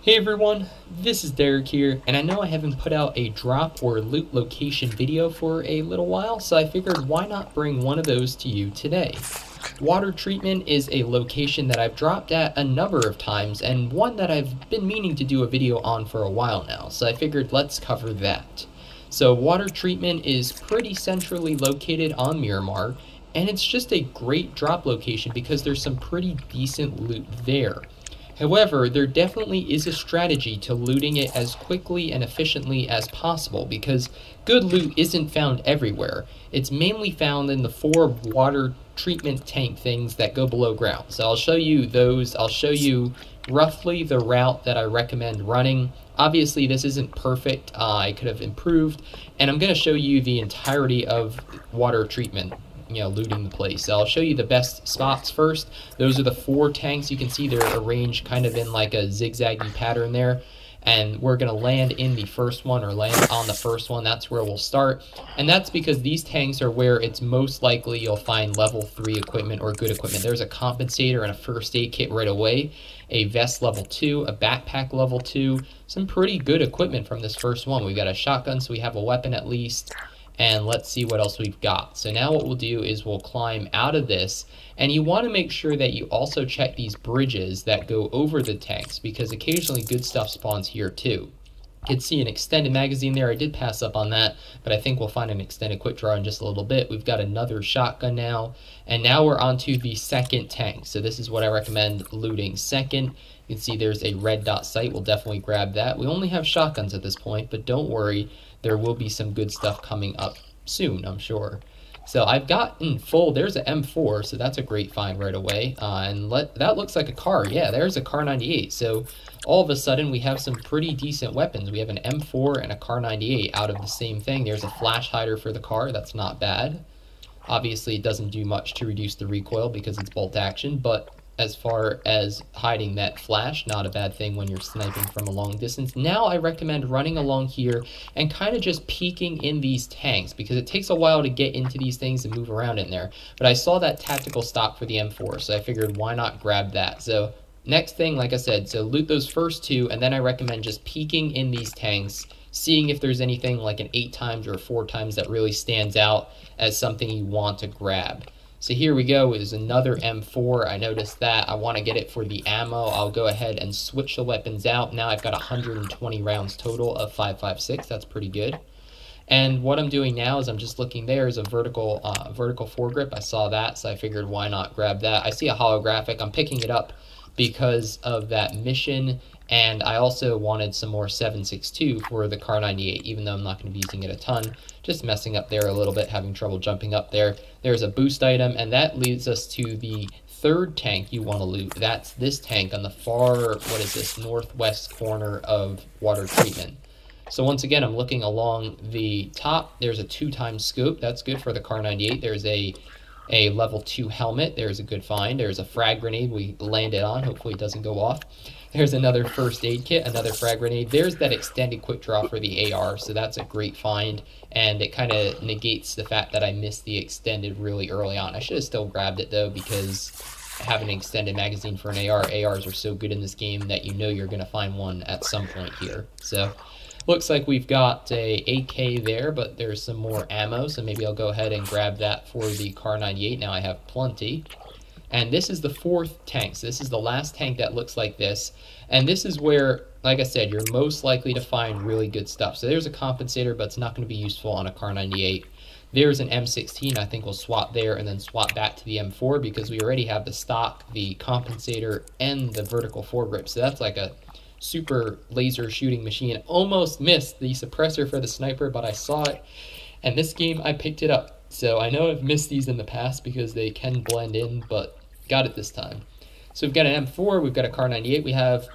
Hey everyone, this is Derek here, and I know I haven't put out a drop or loot location video for a little while, so I figured why not bring one of those to you today. Water treatment is a location that I've dropped at a number of times, and one that I've been meaning to do a video on for a while now, so I figured let's cover that. So water treatment is pretty centrally located on Miramar, and it's just a great drop location because there's some pretty decent loot there. However, there definitely is a strategy to looting it as quickly and efficiently as possible because good loot isn't found everywhere. It's mainly found in the 4 water treatment tank things that go below ground. So I'll show you those. I'll show you roughly the route that I recommend running. Obviously, this isn't perfect. I could have improved. And I'm going to show you the entirety of water treatment, looting the place. So I'll show you the best spots first. Those are the 4 tanks. You can see they're arranged kind of in like a zigzaggy pattern there. And we're going to land in the first one, or land on the first one. That's where we'll start. And that's because these tanks are where it's most likely you'll find level 3 equipment or good equipment. There's a compensator and a first aid kit right away, a vest level 2, a backpack level 2, some pretty good equipment from this first one. We've got a shotgun, so we have a weapon at least. And let's see what else we've got. So now what we'll do is we'll climb out of this, and you want to make sure that you also check these bridges that go over the tanks, because occasionally good stuff spawns here too. You can see an extended magazine there. I did pass up on that, but I think we'll find an extended quick draw in just a little bit. We've got another shotgun now, and now we're on to the second tank. So this is what I recommend looting second. You can see there's a red dot sight. We'll definitely grab that. We only have shotguns at this point, but don't worry. There will be some good stuff coming up soon, I'm sure. So I've gotten full. There's an M4, so that's a great find right away. That looks like a car. Yeah, there's a Kar 98. So all of a sudden we have some pretty decent weapons. We have an M4 and a Kar 98 out of the same thing. There's a flash hider for the car. That's not bad. Obviously, it doesn't do much to reduce the recoil because it's bolt action, but as far as hiding that flash, not a bad thing when you're sniping from a long distance. Now I recommend running along here and kind of just peeking in these tanks because it takes a while to get into these things and move around in there. But I saw that tactical stock for the M4, so I figured why not grab that. So next thing, like I said, so loot those first 2, and then I recommend just peeking in these tanks, seeing if there's anything like an 8 times or 4 times that really stands out as something you want to grab. So here we go, is another M4. I noticed that. I want to get it for the ammo. I'll go ahead and switch the weapons out. Now I've got 120 rounds total of 5.56. That's pretty good. And what I'm doing now is I'm just looking. There is a vertical foregrip. I saw that, so I figured why not grab that. I see a holographic. I'm picking it up because of that mission. And I also wanted some more 7.62 for the Kar 98, even though I'm not going to be using it a ton. Just messing up there a little bit, having trouble jumping up there. There's a boost item, and that leads us to the 3rd tank you want to loot. That's this tank on the far, northwest corner of water treatment. So once again, I'm looking along the top. There's a 2x scope. That's good for the Kar 98. There's a level 2 helmet. There's a good find. There's a frag grenade we landed on. Hopefully it doesn't go off. There's another first aid kit, another frag grenade. There's that extended quick draw for the AR, so that's a great find, and it kind of negates the fact that I missed the extended really early on. I should have still grabbed it, though, because having an extended magazine for an ARs are so good in this game that you know you're going to find one at some point here. So looks like we've got a AK there, but there's some more ammo, so maybe I'll go ahead and grab that for the Kar 98. Now I have plenty. And this is the 4th tank. So this is the last tank that looks like this. And this is where, like I said, you're most likely to find really good stuff. So there's a compensator, but it's not going to be useful on a Kar 98. There's an M16. I think we'll swap there and then swap back to the M4 because we already have the stock, the compensator, and the vertical foregrip. So that's like a super laser shooting machine. Almost missed the suppressor for the sniper, but I saw it. And this game, I picked it up. So I know I've missed these in the past because they can blend in, but got it this time. So we've got an M4, we've got a Kar 98,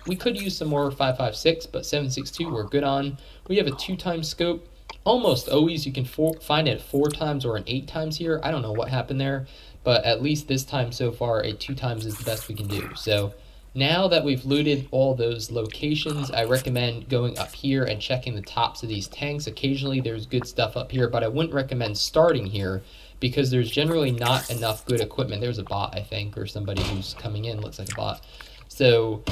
we could use some more 5.56, but 7.62 we're good on. We have a 2x scope. Almost always you can find it 4x or an 8x here. I don't know what happened there, but at least this time so far, a 2x is the best we can do. So now that we've looted all those locations, I recommend going up here and checking the tops of these tanks. Occasionally there's good stuff up here, but I wouldn't recommend starting here because there's generally not enough good equipment. There's a bot, I think, or somebody who's coming in, looks like a bot. So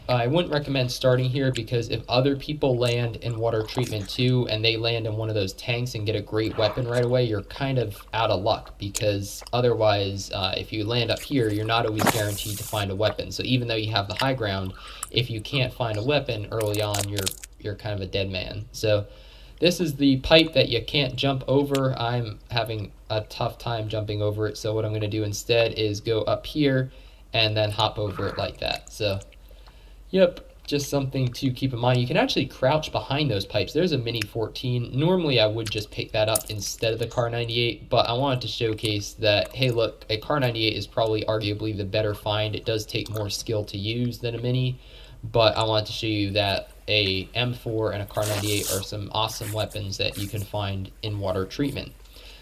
I wouldn't recommend starting here because if other people land in water treatment too, and they land in one of those tanks and get a great weapon right away, you're kind of out of luck, because otherwise, if you land up here, you're not always guaranteed to find a weapon. So even though you have the high ground, if you can't find a weapon early on, you're kind of a dead man. So this is the pipe that you can't jump over. I'm having a tough time jumping over it, so what I'm going to do instead is go up here and then hop over it like that. So yep, just something to keep in mind. You can actually crouch behind those pipes. There's a Mini 14. Normally I would just pick that up instead of the Kar 98, but I wanted to showcase that, hey look, a Kar 98 is probably arguably the better find. It does take more skill to use than a Mini, but I wanted to show you that a M4 and a Kar 98 are some awesome weapons that you can find in water treatment.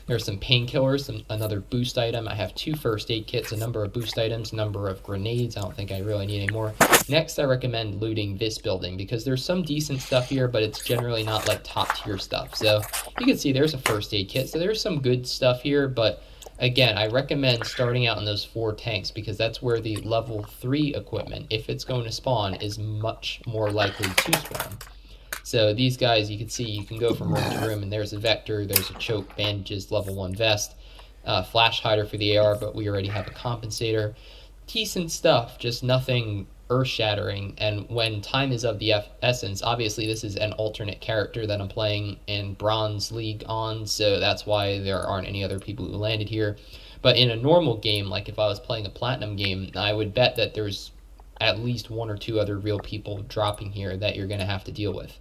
There's some painkillers, another boost item. I have 2 first aid kits, a number of boost items, a number of grenades. I don't think I really need any more. Next, I recommend looting this building because there's some decent stuff here, but it's generally not like top tier stuff. So you can see there's a first aid kit. So there's some good stuff here, but again, I recommend starting out in those 4 tanks because that's where the level 3 equipment, if it's going to spawn, is much more likely to spawn. So these guys, you can see, you can go from room to room, and there's a Vector, there's a choke, bandages, level 1 vest, flash hider for the AR, but we already have a compensator. Decent stuff, just nothing earth-shattering, and when time is of the essence, obviously this is an alternate character that I'm playing in Bronze League on, so that's why there aren't any other people who landed here. But in a normal game, like if I was playing a Platinum game, I would bet that there's at least 1 or 2 other real people dropping here that you're going to have to deal with.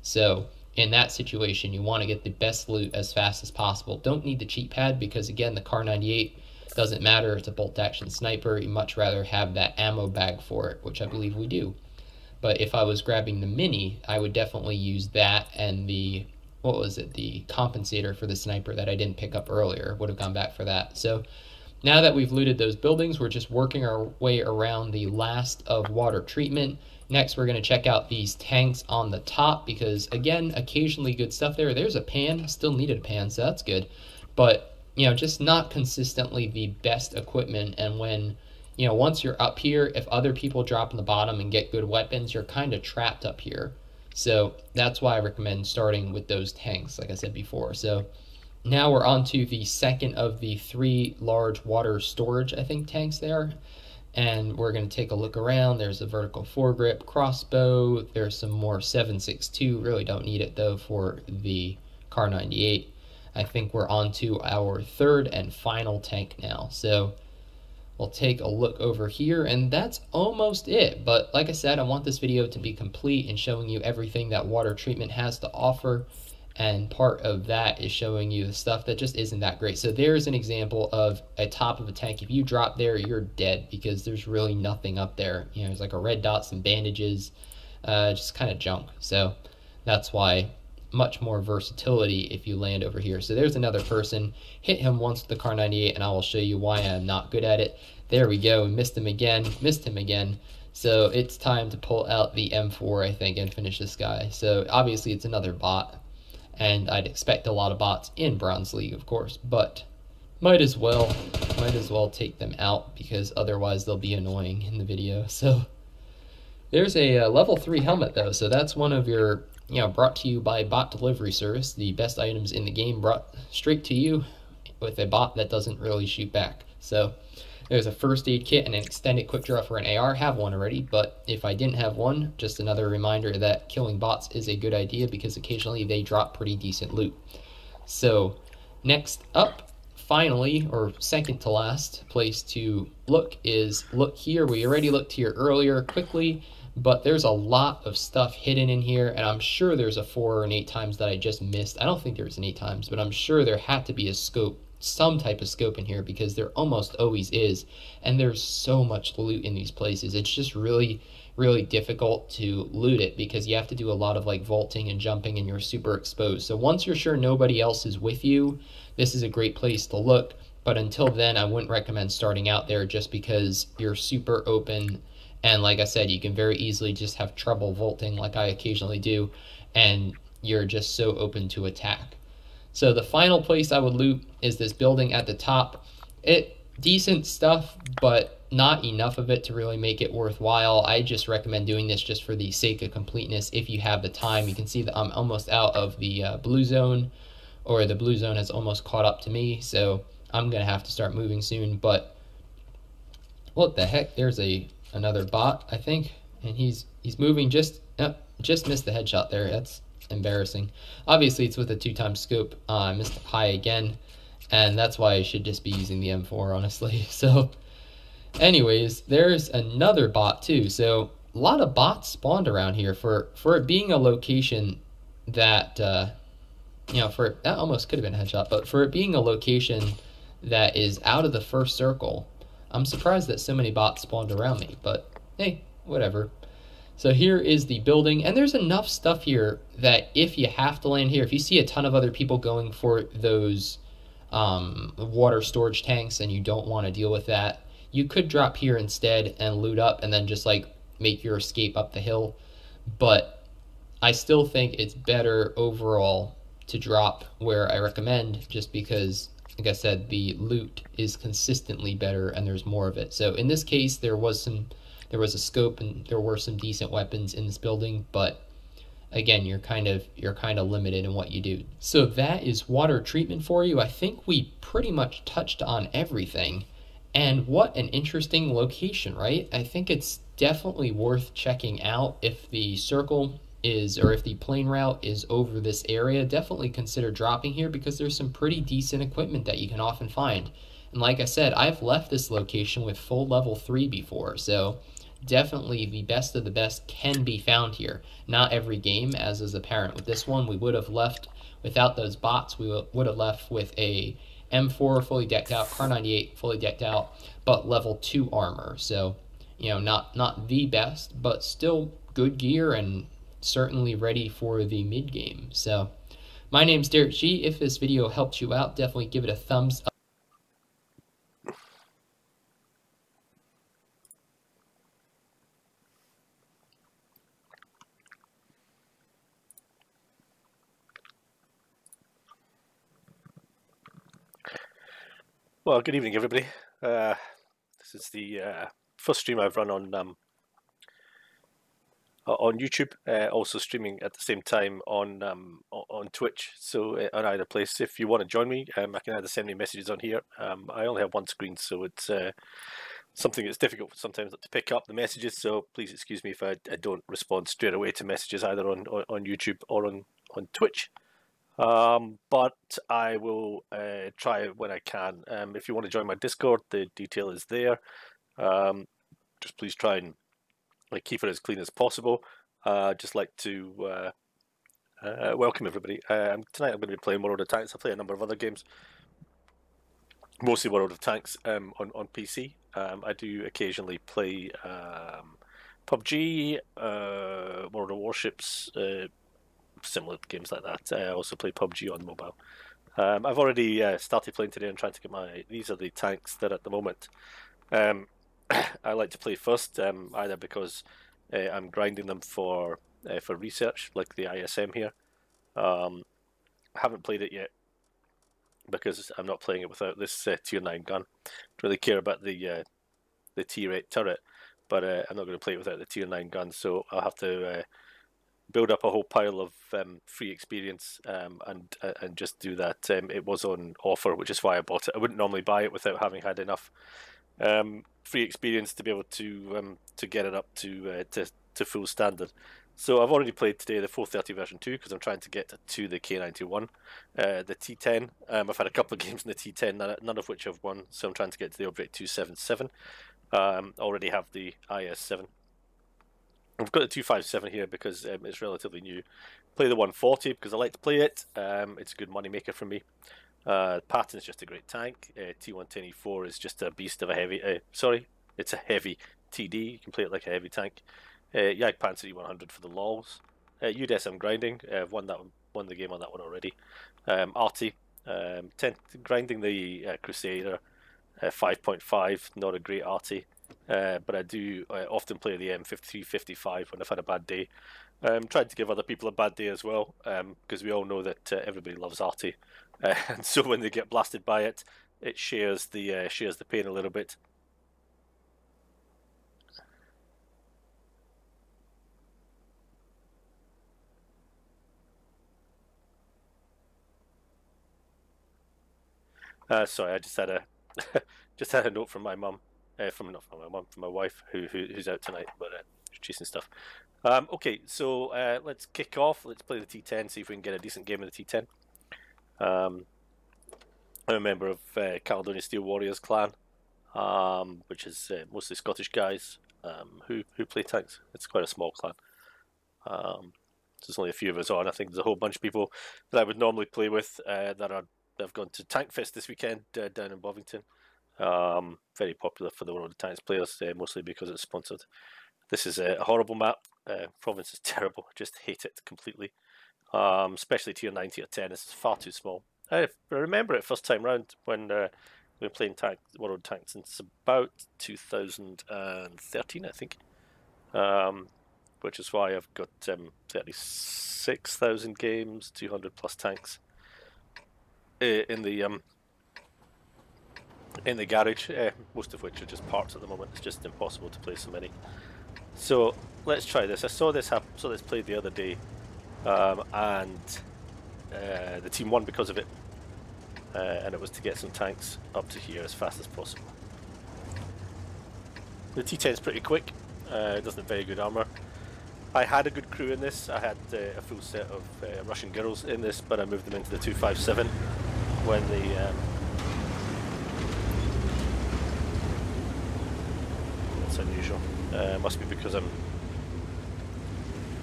So in that situation, you want to get the best loot as fast as possible. Don't need the cheat pad because, again, the Kar 98 doesn't matter. It's a bolt action sniper. You'd much rather have that ammo bag for it, which I believe we do. But if I was grabbing the Mini, I would definitely use that and the, what was it, the compensator for the sniper that I didn't pick up earlier. Would have gone back for that. So now that we've looted those buildings, we're just working our way around the last of water treatment. Next, we're going to check out these tanks on the top because, again, occasionally good stuff there. There's a pan. Still needed a pan, so that's good. But, you know, just not consistently the best equipment. And when, you know, once you're up here, if other people drop in the bottom and get good weapons, you're kind of trapped up here. So that's why I recommend starting with those tanks, like I said before. So now we're on to the second of the 3 large water storage, I think, tanks there. And we're going to take a look around. There's a vertical foregrip crossbow. There's some more 7.62. Really don't need it, though, for the Kar 98. I think we're on to our 3rd and final tank now. So we'll take a look over here, and that's almost it. But like I said, I want this video to be complete and showing you everything that water treatment has to offer. And part of that is showing you the stuff that just isn't that great. So there's an example of a top of a tank. If you drop there, you're dead because there's really nothing up there. You know, there's like a red dot, some bandages, just kind of junk. So that's why much more versatility if you land over here. So there's another person. Hit him once with the Kar 98, and I will show you why I'm not good at it. There we go. Missed him again. Missed him again. So it's time to pull out the M4, I think, and finish this guy. So obviously it's another bot. And I'd expect a lot of bots in Bronze League, of course, but might as well take them out because otherwise they'll be annoying in the video. So there's a level 3 helmet though, so that's one of your, you know, brought to you by Bot Delivery Service, the best items in the game brought straight to you with a bot that doesn't really shoot back. So there's a first aid kit and an extended quick draw for an AR. Have one already, but if I didn't have one, just another reminder that killing bots is a good idea because occasionally they drop pretty decent loot. So next up, finally, or second to last place to look is look here. We already looked here earlier quickly, but there's a lot of stuff hidden in here, and I'm sure there's a 4 or an 8 times that I just missed. I don't think there's an 8 times, but I'm sure there had to be a scope some type of scope in here, because there almost always is, and there's so much loot in these places. It's just really difficult to loot it because you have to do a lot of like vaulting and jumping, and you're super exposed. So once you're sure nobody else is with you, this is a great place to look. But until then, I wouldn't recommend starting out there, just because you're super open, and like I said, you can very easily just have trouble vaulting like I occasionally do, and you're just so open to attack. So the final place I would loot is this building at the top. Decent stuff, but not enough of it to really make it worthwhile. I just recommend doing this just for the sake of completeness if you have the time. You can see that I'm almost out of the blue zone, or the blue zone has almost caught up to me, so I'm gonna have to start moving soon. But what the heck, there's another bot, I think, and he's moving. Just missed the headshot there. That's embarrassing. Obviously it's with a 2x scope. I missed high again, and that's why I should just be using the M4, honestly. So anyways, there's another bot too. So a lot of bots spawned around here for it being a location that you know, for that almost could have been a headshot, but for it being a location that is out of the first circle, I'm surprised that so many bots spawned around me, but hey, whatever. So here is the building, and there's enough stuff here that if you have to land here, if you see a ton of other people going for those water storage tanks and you don't want to deal with that, you could drop here instead and loot up and then just like make your escape up the hill. But I still think it's better overall to drop where I recommend, just because, like I said, the loot is consistently better and there's more of it. So in this case, there was a scope and there were some decent weapons in this building, but again, you're kind of limited in what you do. So that is water treatment for you. I think we pretty much touched on everything. And what an interesting location, right? I think it's definitely worth checking out. If the circle is, or if the plane route is over this area, definitely consider dropping here, because there's some pretty decent equipment that you can often find. And like I said, I've left this location with full level 3 before, so definitely the best of the best can be found here. Not every game, as is apparent with this one. We would have left without those bots. We would have left with a M4 fully decked out, Kar 98 fully decked out, but level 2 armor. So, you know, not the best, but still good gear and certainly ready for the mid game. So my name's Derek G. If this video helped you out, definitely give it a thumbs up. Well, good evening, everybody. This is the first stream I've run on YouTube. Also streaming at the same time on Twitch. So on either place, if you want to join me, I can either send me messages on here. I only have one screen, so it's something that's difficult sometimes to pick up the messages. So please excuse me if I don't respond straight away to messages either on YouTube or on Twitch. But I will try when I can. If you want to join my Discord, the detail is there. Just please try and keep it as clean as possible. Just like to welcome everybody. Tonight I'm going to be playing World of Tanks. I play a number of other games, mostly World of Tanks on PC. I do occasionally play PUBG, World of Warships, similar games like that. I also play PUBG on mobile. I've already started playing today and trying to get these are the tanks that at the moment I like to play first, either because I'm grinding them for research, like the ISM here. I haven't played it yet because I'm not playing it without this tier 9 gun. Don't really care about the tier 8 turret, but I'm not going to play it without the tier 9 gun, so I'll have to build up a whole pile of free experience and just do that. It was on offer, which is why I bought it. I wouldn't normally buy it without having had enough free experience to be able to get it up to full standard. So I've already played today the 430 version 2 because I'm trying to get to the K91, the T10. I've had a couple of games in the T10, none of which I've won, so I'm trying to get to the Object 277. Already have the IS-7. I've got the 257 here because it's relatively new. Play the 140 because I like to play it. It's a good money maker for me. Patton's just a great tank. T110E4 is just a beast of a heavy. It's a heavy TD. You can play it like a heavy tank. Jagdpanzer E100 for the lols. UDS I'm grinding. I've won the game on that one already. Arty, grinding the Crusader 5.5. Not a great Arty, but I do often play the M5355 when I've had a bad day. Trying to give other people a bad day as well, because we all know that everybody loves Arty, and so when they get blasted by it, it shares the pain a little bit. Sorry, I just had a just had a note from my mum, from my wife who's out tonight, but she's chasing stuff. Okay, so let's kick off. Let's play the T10, see if we can get a decent game of the T10. I'm a member of Caledonia Steel Warriors clan, which is mostly Scottish guys who play tanks. It's quite a small clan. So there's only a few of us on. I think there's a whole bunch of people that I would normally play with that have gone to Tankfest this weekend down in Bovington. Very popular for the World of Tanks players, mostly because it's sponsored. This is a horrible map. Province is terrible. I just hate it completely. Especially tier 9, tier 10. This is far too small. I remember it first time round when we were playing World of Tanks since about 2013, I think. Which is why I've got 36,000 games, 200 plus tanks in the garage, most of which are just parts at the moment. It's just impossible to play so many. So let's try this. I saw this played the other day, and the team won because of it, and it was to get some tanks up to here as fast as possible. The T10 is pretty quick. It doesn't have very good armor. I had a good crew in this. I had a full set of Russian girls in this, but I moved them into the 257 when the that's unusual. Must be because I'm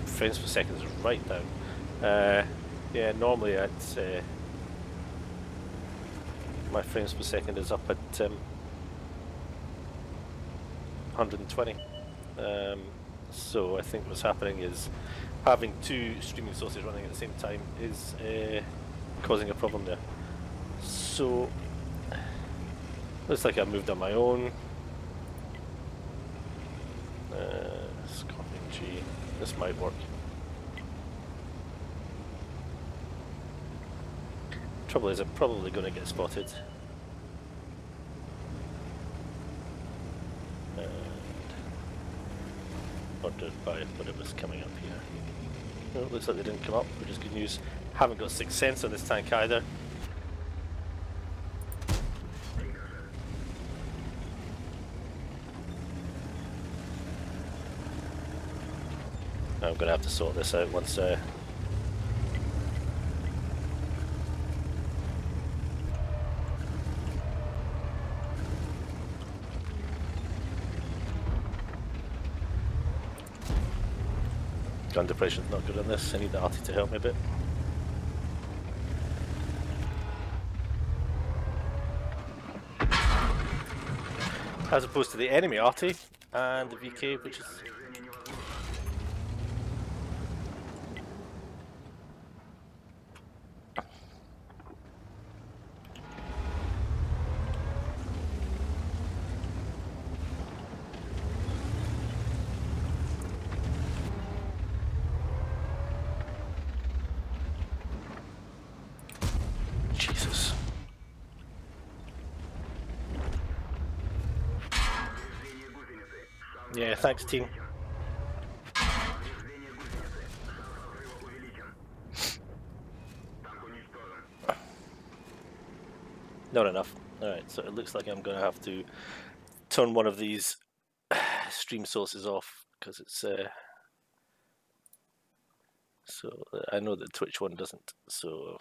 frames per second is right down. Yeah, normally I'd my frames per second is up at 120. So I think what's happening is having two streaming sources running at the same time is causing a problem there. So looks like I've moved on my own. Copying G. This might work. Trouble is, I'm probably going to get spotted. Wondered by whatever's coming up here. Oh, looks like they didn't come up, which is good news. Haven't got 6th Sense on this tank either. I'm going to have to sort this out once gun depression's not good on this. I need the Arty to help me a bit. As opposed to the enemy Arty and the VK, which is Jesus. Yeah, thanks team. Not enough. Alright, so it looks like I'm going to have to turn one of these stream sources off because it's so I know that Twitch one doesn't, so